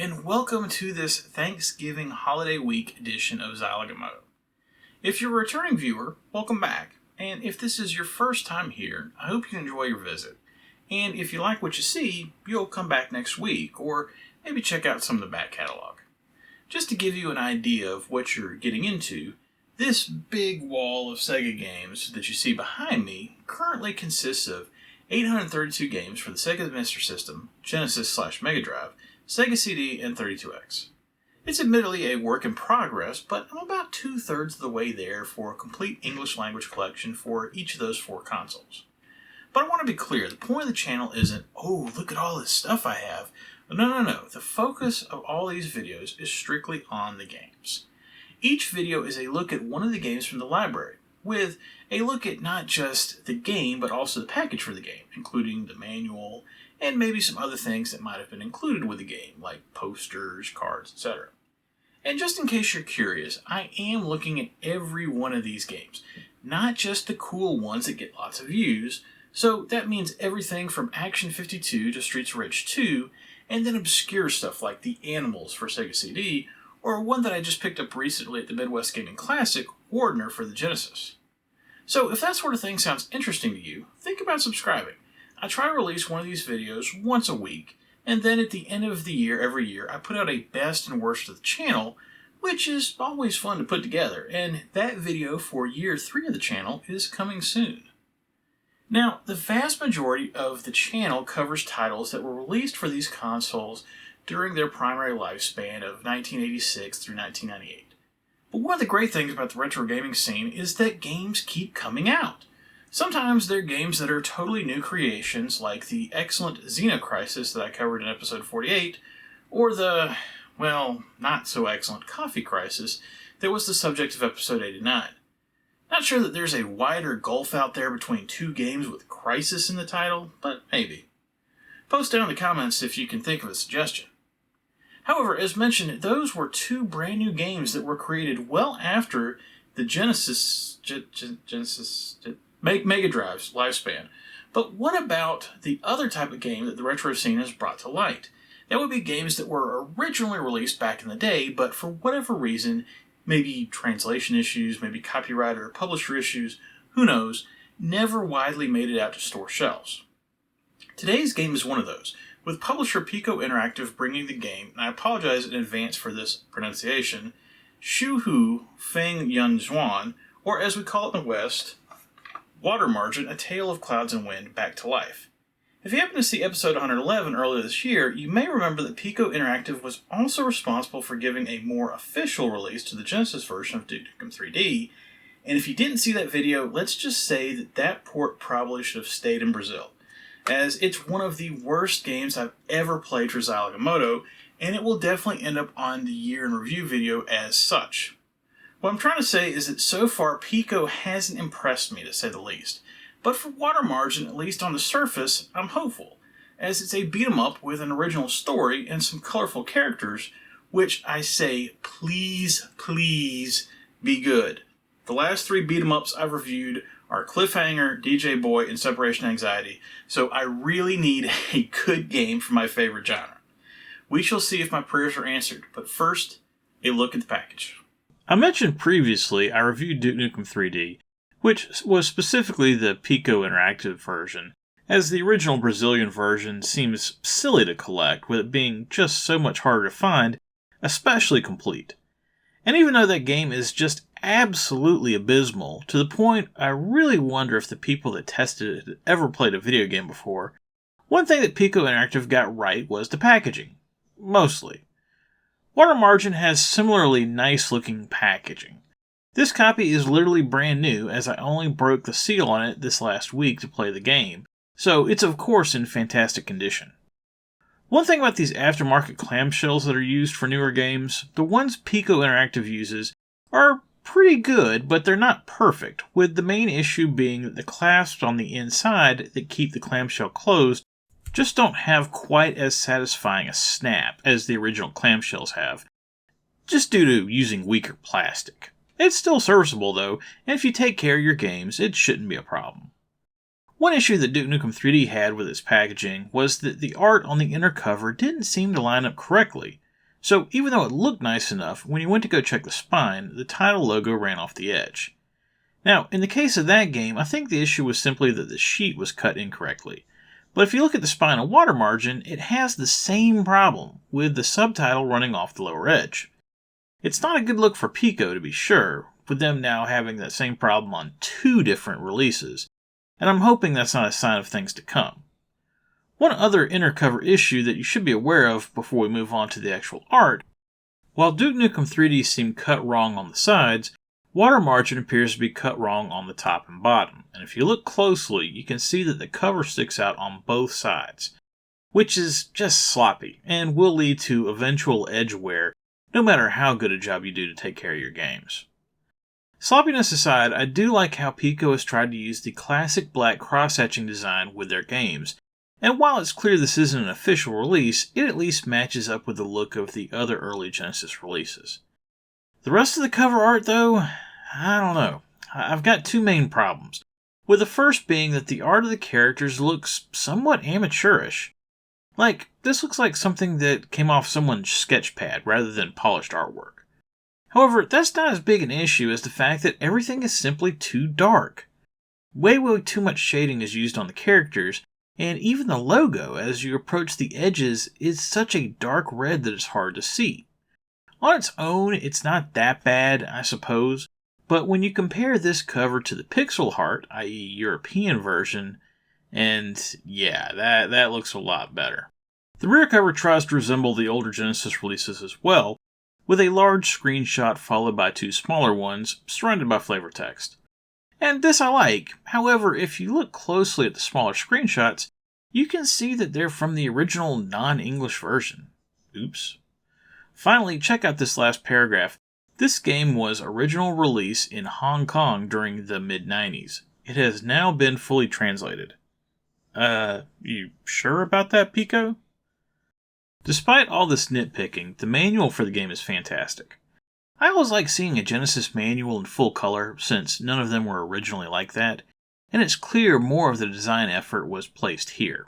and welcome to this Thanksgiving holiday week edition of Zilog and Moto. If you're a returning viewer, welcome back, and if this is your first time here, I hope you enjoy your visit. And if you like what you see, you'll come back next week, or maybe check out some of the back catalog. Just to give you an idea of what you're getting into, this big wall of Sega games that you see behind me currently consists of 832 games for the Sega Master System, Genesis/Mega Drive, Sega CD, and 32X. It's admittedly a work in progress, but I'm about 2/3 of the way there for a complete English language collection for each of those 4 consoles. But I want to be clear, the point of the channel isn't, oh, look at all this stuff I have. No. The focus of all these videos is strictly on the games. Each video is a look at one of the games from the library, with a look at not just the game, but also the package for the game, including the manual, and maybe some other things that might have been included with the game, like posters, cards, etc. And just in case you're curious, I am looking at every one of these games, not just the cool ones that get lots of views. So that means everything from Action 52 to Streets of Rage 2, and then obscure stuff like The Animals for Sega CD, or one that I just picked up recently at the Midwest Gaming Classic, Wardner for the Genesis. So if that sort of thing sounds interesting to you, think about subscribing. I try to release one of these videos once a week, and then at the end of the year, every year, I put out a best and worst of the channel, which is always fun to put together, and that video for year 3 of the channel is coming soon. Now, the vast majority of the channel covers titles that were released for these consoles during their primary lifespan of 1986 through 1998. But one of the great things about the retro gaming scene is that games keep coming out. Sometimes they're games that are totally new creations, like the excellent Xenocrisis that I covered in episode 48, or the, well, not so excellent Coffee Crisis that was the subject of episode 89. Not sure that there's a wider gulf out there between 2 games with Crisis in the title, but maybe. Post down in the comments if you can think of a suggestion. However, as mentioned, those were 2 brand new games that were created well after the Mega Drive's lifespan. But what about the other type of game that the retro scene has brought to light? That would be games that were originally released back in the day, but for whatever reason, maybe translation issues, maybe copyright or publisher issues, who knows, never widely made it out to store shelves. Today's game is one of those, with publisher Piko Interactive bringing the game, and I apologize in advance for this pronunciation, Shu Hu Feng Yun Zhuan, or as we call it in the West, Water Margin, A Tale of Clouds and Wind, back to life. If you happen to see episode 111 earlier this year, you may remember that Piko Interactive was also responsible for giving a more official release to the Genesis version of Duke Nukem 3D, and if you didn't see that video, let's just say that that port probably should have stayed in Brazil, as it's one of the worst games I've ever played for Zilog and Moto, and it will definitely end up on the year in review video as such. What I'm trying to say is that so far Piko hasn't impressed me, to say the least. But for Water Margin, at least on the surface, I'm hopeful, as it's a beat-em-up with an original story and some colorful characters, which I say, please be good. The last 3 beat-em-ups I've reviewed are Cliffhanger, DJ Boy, and Separation Anxiety, so I really need a good game for my favorite genre. We shall see if my prayers are answered, but first, a look at the package. I mentioned previously I reviewed Duke Nukem 3D, which was specifically the Piko Interactive version, as the original Brazilian version seems silly to collect, with it being just so much harder to find, especially complete. And even though that game is just absolutely abysmal, to the point I really wonder if the people that tested it had ever played a video game before, one thing that Piko Interactive got right was the packaging. Mostly. Water Margin has similarly nice-looking packaging. This copy is literally brand new, as I only broke the seal on it this last week to play the game, so it's of course in fantastic condition. One thing about these aftermarket clamshells that are used for newer games, the ones Piko Interactive uses are pretty good, but they're not perfect, with the main issue being that the clasps on the inside that keep the clamshell closed just don't have quite as satisfying a snap as the original clamshells have, just due to using weaker plastic. It's still serviceable though, and if you take care of your games, it shouldn't be a problem. One issue that Duke Nukem 3D had with its packaging was that the art on the inner cover didn't seem to line up correctly. So even though it looked nice enough, when you went to go check the spine, the title logo ran off the edge. Now, in the case of that game, I think the issue was simply that the sheet was cut incorrectly. But if you look at the spine and water margin, it has the same problem, with the subtitle running off the lower edge. It's not a good look for Piko, to be sure, with them now having that same problem on 2 different releases, and I'm hoping that's not a sign of things to come. One other inner cover issue that you should be aware of before we move on to the actual art, while Duke Nukem 3D seemed cut wrong on the sides, water margin appears to be cut wrong on the top and bottom, and if you look closely, you can see that the cover sticks out on both sides, which is just sloppy, and will lead to eventual edge wear, no matter how good a job you do to take care of your games. Sloppiness aside, I do like how Piko has tried to use the classic black cross-hatching design with their games, and while it's clear this isn't an official release, it at least matches up with the look of the other early Genesis releases. The rest of the cover art, though, I don't know. I've got 2 main problems, with the first being that the art of the characters looks somewhat amateurish. Like, this looks like something that came off someone's sketch pad rather than polished artwork. However, that's not as big an issue as the fact that everything is simply too dark. Way too much shading is used on the characters, and even the logo, as you approach the edges, is such a dark red that it's hard to see. On its own, it's not that bad, I suppose, but when you compare this cover to the pixel art, i.e. European version, and yeah, that looks a lot better. The rear cover tries to resemble the older Genesis releases as well, with a large screenshot followed by 2 smaller ones, surrounded by flavor text. And this I like. However, if you look closely at the smaller screenshots, you can see that they're from the original non-English version. Oops. Finally, check out this last paragraph. This game was original release in Hong Kong during the mid-90s. It has now been fully translated. You sure about that, Piko? Despite all this nitpicking, the manual for the game is fantastic. I always like seeing a Genesis manual in full color, since none of them were originally like that, and it's clear more of the design effort was placed here.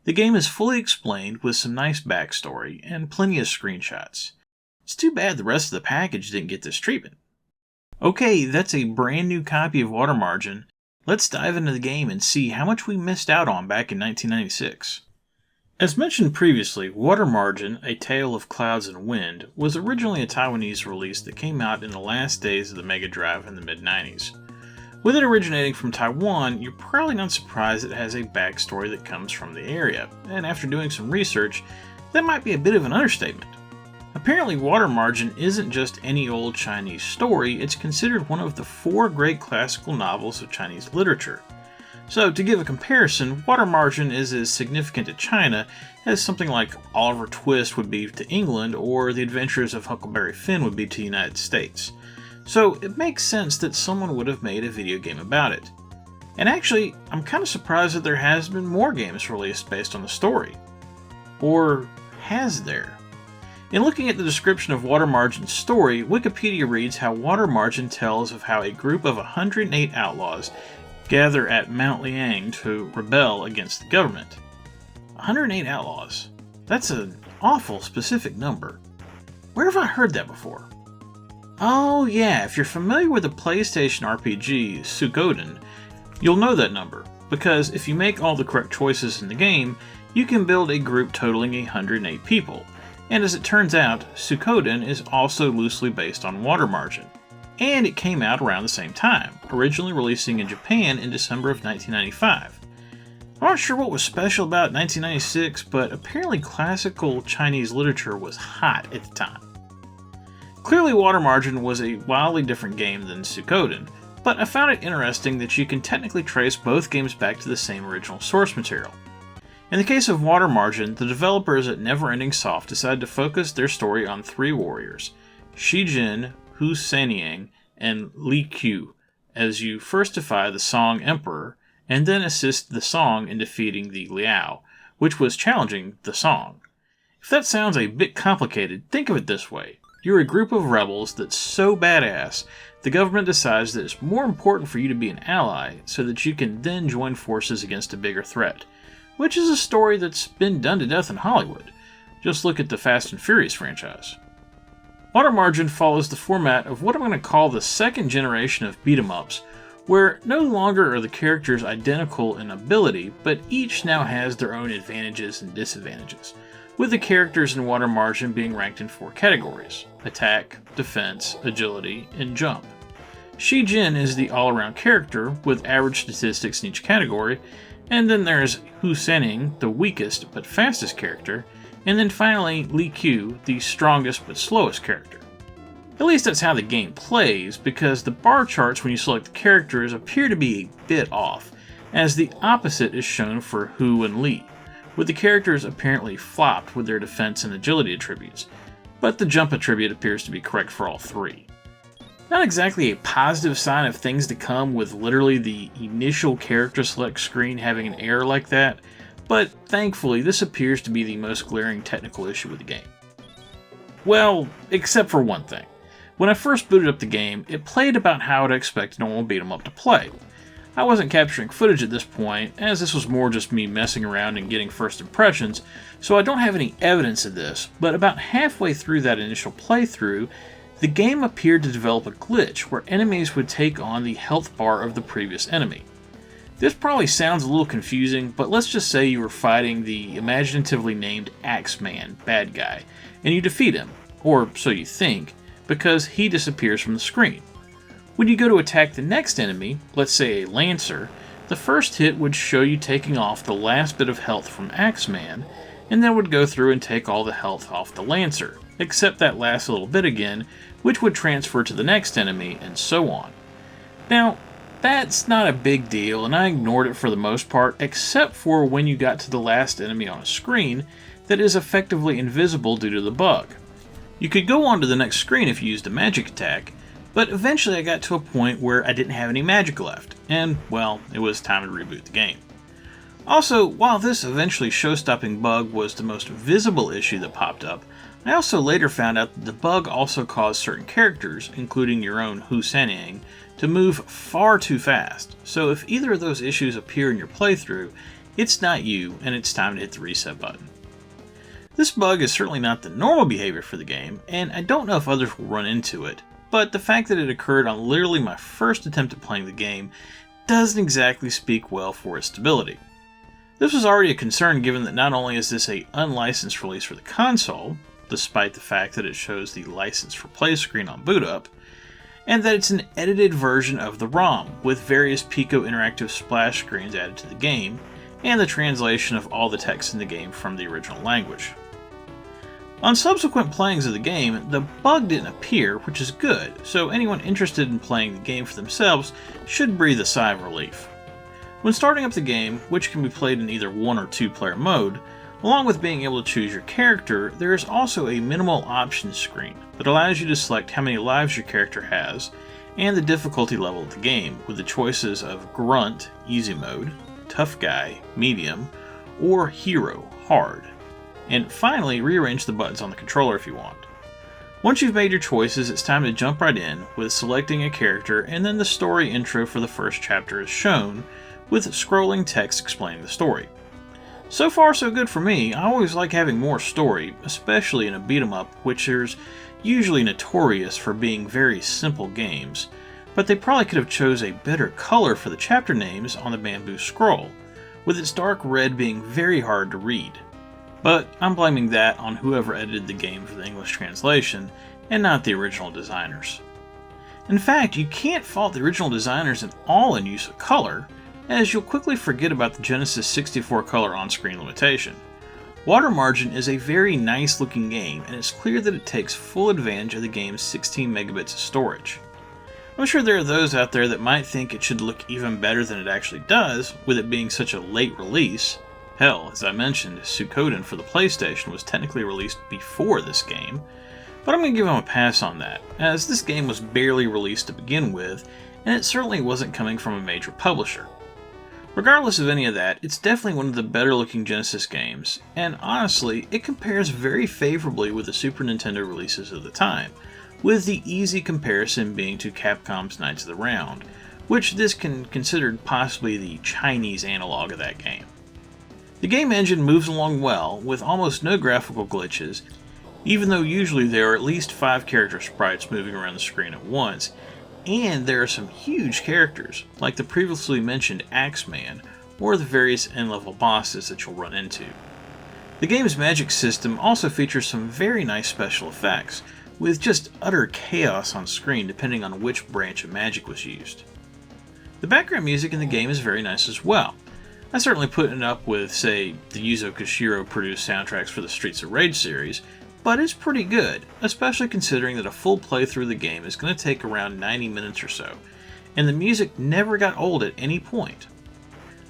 The game is fully explained with some nice backstory and plenty of screenshots. It's too bad the rest of the package didn't get this treatment. Okay, that's a brand new copy of Water Margin. Let's dive into the game and see how much we missed out on back in 1996. As mentioned previously, Water Margin, A Tale of Clouds and Wind, was originally a Taiwanese release that came out in the last days of the Mega Drive in the mid-90s. With it originating from Taiwan, you're probably not surprised it has a backstory that comes from the area, and after doing some research, that might be a bit of an understatement. Apparently, Water Margin isn't just any old Chinese story, it's considered one of the 4 great classical novels of Chinese literature. So, to give a comparison, Water Margin is as significant to China as something like Oliver Twist would be to England, or The Adventures of Huckleberry Finn would be to the United States. So, it makes sense that someone would have made a video game about it. And actually, I'm kind of surprised that there hasn't been more games released based on the story. Or has there? In looking at the description of Water Margin's story, Wikipedia reads how Water Margin tells of how a group of 108 outlaws gather at Mount Liang to rebel against the government. 108 outlaws. That's an awful specific number. Where have I heard that before? Oh yeah, if you're familiar with the PlayStation RPG Suikoden, you'll know that number, because if you make all the correct choices in the game, you can build a group totaling 108 people. And as it turns out, Suikoden is also loosely based on Water Margin. And it came out around the same time, originally releasing in Japan in December of 1995. I'm not sure what was special about 1996, but apparently classical Chinese literature was hot at the time. Clearly Water Margin was a wildly different game than Suikoden, but I found it interesting that you can technically trace both games back to the same original source material. In the case of Water Margin, the developers at Neverending Soft decided to focus their story on 3 warriors, Shi Jin, Hu Sanyang, and Li Qiu, as you first defy the Song Emperor, and then assist the Song in defeating the Liao, which was challenging the Song. If that sounds a bit complicated, think of it this way. You're a group of rebels that's so badass, the government decides that it's more important for you to be an ally, so that you can then join forces against a bigger threat. Which is a story that's been done to death in Hollywood. Just look at the Fast and Furious franchise. Water Margin follows the format of what I'm going to call the second generation of beat-em-ups, where no longer are the characters identical in ability, but each now has their own advantages and disadvantages, with the characters in Water Margin being ranked in 4 categories: attack, defense, agility, and jump. Shijin is the all-around character, with average statistics in each category, and then there's Hu Sening, the weakest but fastest character, and then finally Li Q, the strongest but slowest character. At least that's how the game plays, because the bar charts when you select the characters appear to be a bit off, as the opposite is shown for Hu and Li, with the characters apparently flopped with their defense and agility attributes, but the jump attribute appears to be correct for all 3. Not exactly a positive sign of things to come with literally the initial character select screen having an error like that, but thankfully this appears to be the most glaring technical issue with the game. Well, except for one thing. When I first booted up the game, it played about how I'd expect a normal beat-em-up to play. I wasn't capturing footage at this point, as this was more just me messing around and getting first impressions, so I don't have any evidence of this, but about halfway through that initial playthrough, the game appeared to develop a glitch where enemies would take on the health bar of the previous enemy. This probably sounds a little confusing, but let's just say you were fighting the imaginatively named Axeman bad guy, and you defeat him, or so you think, because he disappears from the screen. When you go to attack the next enemy, let's say a Lancer, the first hit would show you taking off the last bit of health from Axeman, and then would go through and take all the health off the Lancer, except that last little bit again, which would transfer to the next enemy, and so on. Now, that's not a big deal, and I ignored it for the most part, except for when you got to the last enemy on a screen that is effectively invisible due to the bug. You could go on to the next screen if you used a magic attack, but eventually I got to a point where I didn't have any magic left, and, well, it was time to reboot the game. Also, while this eventually show-stopping bug was the most visible issue that popped up, I also later found out that the bug also caused certain characters, including your own Hu Sening, to move far too fast, so if either of those issues appear in your playthrough, it's not you, and it's time to hit the reset button. This bug is certainly not the normal behavior for the game, and I don't know if others will run into it, but the fact that it occurred on literally my first attempt at playing the game doesn't exactly speak well for its stability. This was already a concern given that not only is this an unlicensed release for the console, despite the fact that it shows the license for play screen on boot up, and that it's an edited version of the ROM with various Piko Interactive splash screens added to the game, and the translation of all the text in the game from the original language. On subsequent playings of the game, the bug didn't appear, which is good, so anyone interested in playing the game for themselves should breathe a sigh of relief. When starting up the game, which can be played in either 1 or 2 player mode, along with being able to choose your character, there is also a minimal options screen that allows you to select how many lives your character has, and the difficulty level of the game, with the choices of Grunt, Easy Mode, Tough Guy, Medium, or Hero, Hard. And finally, rearrange the buttons on the controller if you want. Once you've made your choices, it's time to jump right in with selecting a character, and then the story intro for the first chapter is shown, with scrolling text explaining the story. So far so good for me. I always like having more story, especially in a beat-em-up, which is usually notorious for being very simple games, but they probably could have chose a better color for the chapter names on the bamboo scroll, with its dark red being very hard to read. But I'm blaming that on whoever edited the game for the English translation, and not the original designers. In fact, you can't fault the original designers at all in use of color, as you'll quickly forget about the Genesis 64 color on-screen limitation. Water Margin is a very nice looking game, and it's clear that it takes full advantage of the game's 16 megabits of storage. I'm sure there are those out there that might think it should look even better than it actually does, with it being such a late release. Hell, as I mentioned, Suikoden for the PlayStation was technically released before this game, but I'm going to give them a pass on that, as this game was barely released to begin with, and it certainly wasn't coming from a major publisher. Regardless of any of that, it's definitely one of the better looking Genesis games, and honestly, it compares very favorably with the Super Nintendo releases of the time, with the easy comparison being to Capcom's Knights of the Round, which this can considered possibly the Chinese analog of that game. The game engine moves along well, with almost no graphical glitches, even though usually there are at least 5 character sprites moving around the screen at once, and there are some huge characters, like the previously mentioned Axeman, or the various end-level bosses that you'll run into. The game's magic system also features some very nice special effects, with just utter chaos on screen depending on which branch of magic was used. The background music in the game is very nice as well. I certainly put it up with, say, the Yuzo Koshiro produced soundtracks for the Streets of Rage series, but it's pretty good, especially considering that a full playthrough of the game is going to take around 90 minutes or so, and the music never got old at any point.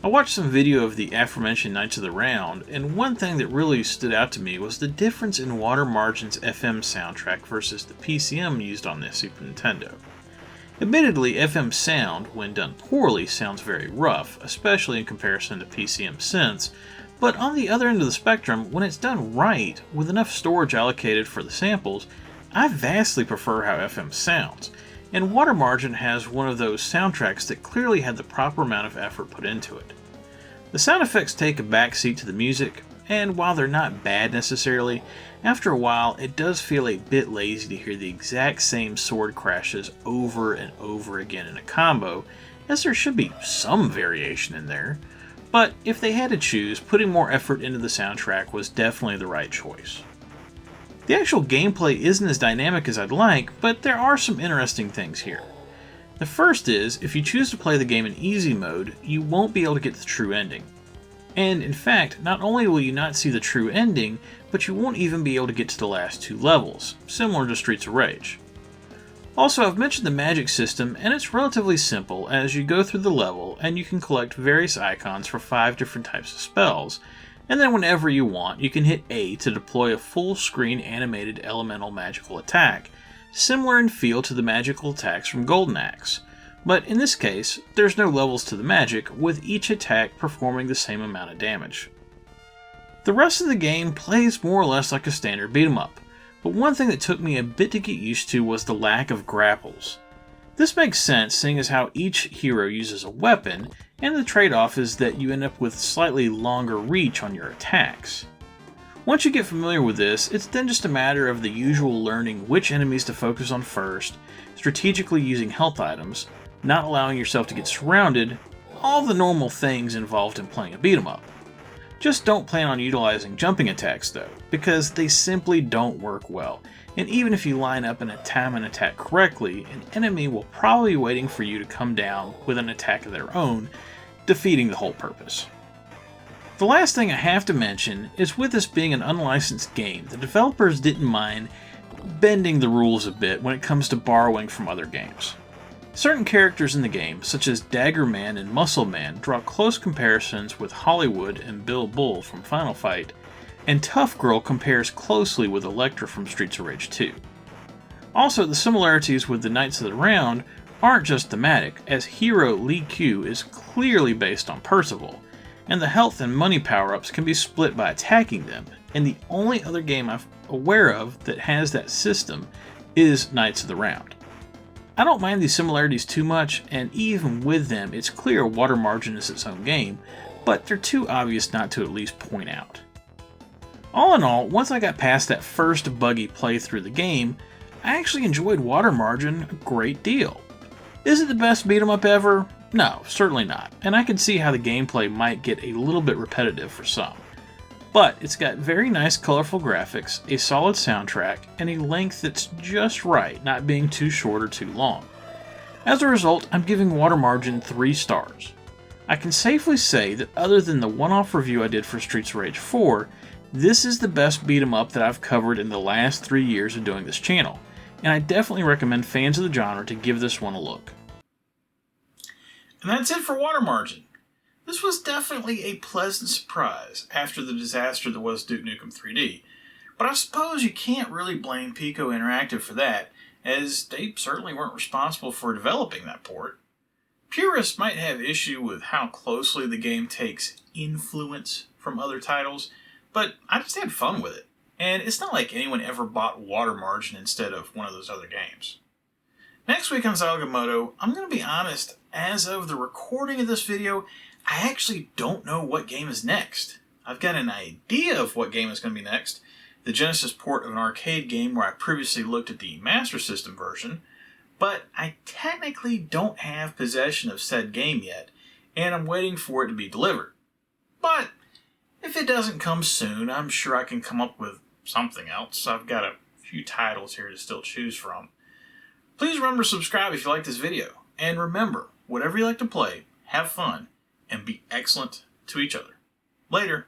I watched some video of the aforementioned Knights of the Round, and one thing that really stood out to me was the difference in Water Margin's FM soundtrack versus the PCM used on the Super Nintendo. Admittedly, FM sound, when done poorly, sounds very rough, especially in comparison to PCM synths, but on the other end of the spectrum, when it's done right, with enough storage allocated for the samples, I vastly prefer how FM sounds, and Water Margin has one of those soundtracks that clearly had the proper amount of effort put into it. The sound effects take a backseat to the music, and while they're not bad necessarily, after a while it does feel a bit lazy to hear the exact same sword crashes over and over again in a combo, as there should be some variation in there. But if they had to choose, putting more effort into the soundtrack was definitely the right choice. The actual gameplay isn't as dynamic as I'd like, but there are some interesting things here. The first is, if you choose to play the game in easy mode, you won't be able to get the true ending. And in fact, not only will you not see the true ending, but you won't even be able to get to the last 2 levels, similar to Streets of Rage. Also, I've mentioned the magic system, and it's relatively simple as you go through the level and you can collect various icons for 5 different types of spells, and then whenever you want, you can hit A to deploy a full-screen animated elemental magical attack, similar in feel to the magical attacks from Golden Axe. But in this case, there's no levels to the magic, with each attack performing the same amount of damage. The rest of the game plays more or less like a standard beat-em-up, but one thing that took me a bit to get used to was the lack of grapples. This makes sense, seeing as how each hero uses a weapon, and the trade-off is that you end up with slightly longer reach on your attacks. Once you get familiar with this, it's then just a matter of the usual learning which enemies to focus on first, strategically using health items, not allowing yourself to get surrounded, all the normal things involved in playing a beat-em-up. Just don't plan on utilizing jumping attacks though, because they simply don't work well, and even if you line up and time an attack correctly, an enemy will probably be waiting for you to come down with an attack of their own, defeating the whole purpose. The last thing I have to mention is, with this being an unlicensed game, the developers didn't mind bending the rules a bit when it comes to borrowing from other games. Certain characters in the game, such as Dagger Man and Muscle Man, draw close comparisons with Hollywood and Bill Bull from Final Fight, and Tough Girl compares closely with Elektra from Streets of Rage 2. Also, the similarities with the Knights of the Round aren't just thematic, as hero Lee Q is clearly based on Percival, and the health and money power-ups can be split by attacking them, and the only other game I'm aware of that has that system is Knights of the Round. I don't mind these similarities too much, and even with them, it's clear Water Margin is its own game, but they're too obvious not to at least point out. All in all, once I got past that first buggy playthrough of the game, I actually enjoyed Water Margin a great deal. Is it the best beat-em-up ever? No, certainly not, and I can see how the gameplay might get a little bit repetitive for some. But it's got very nice colorful graphics, a solid soundtrack, and a length that's just right, not being too short or too long. As a result, I'm giving Water Margin 3 stars. I can safely say that other than the one-off review I did for Streets of Rage 4, this is the best beat-em-up that I've covered in the last 3 years of doing this channel, and I definitely recommend fans of the genre to give this one a look. And that's it for Water Margin. This was definitely a pleasant surprise after the disaster that was Duke Nukem 3D, but I suppose you can't really blame Piko Interactive for that, as they certainly weren't responsible for developing that port. Purists might have issue with how closely the game takes influence from other titles, but I just had fun with it, and it's not like anyone ever bought Water Margin instead of one of those other games. Next week on Zilog and Moto, I'm going to be honest, as of the recording of this video, I actually don't know what game is next. I've got an idea of what game is going to be next. The Genesis port of an arcade game where I previously looked at the Master System version, but I technically don't have possession of said game yet, and I'm waiting for it to be delivered. But if it doesn't come soon, I'm sure I can come up with something else. I've got a few titles here to still choose from. Please remember to subscribe if you like this video, and remember, whatever you like to play, have fun, and be excellent to each other. Later.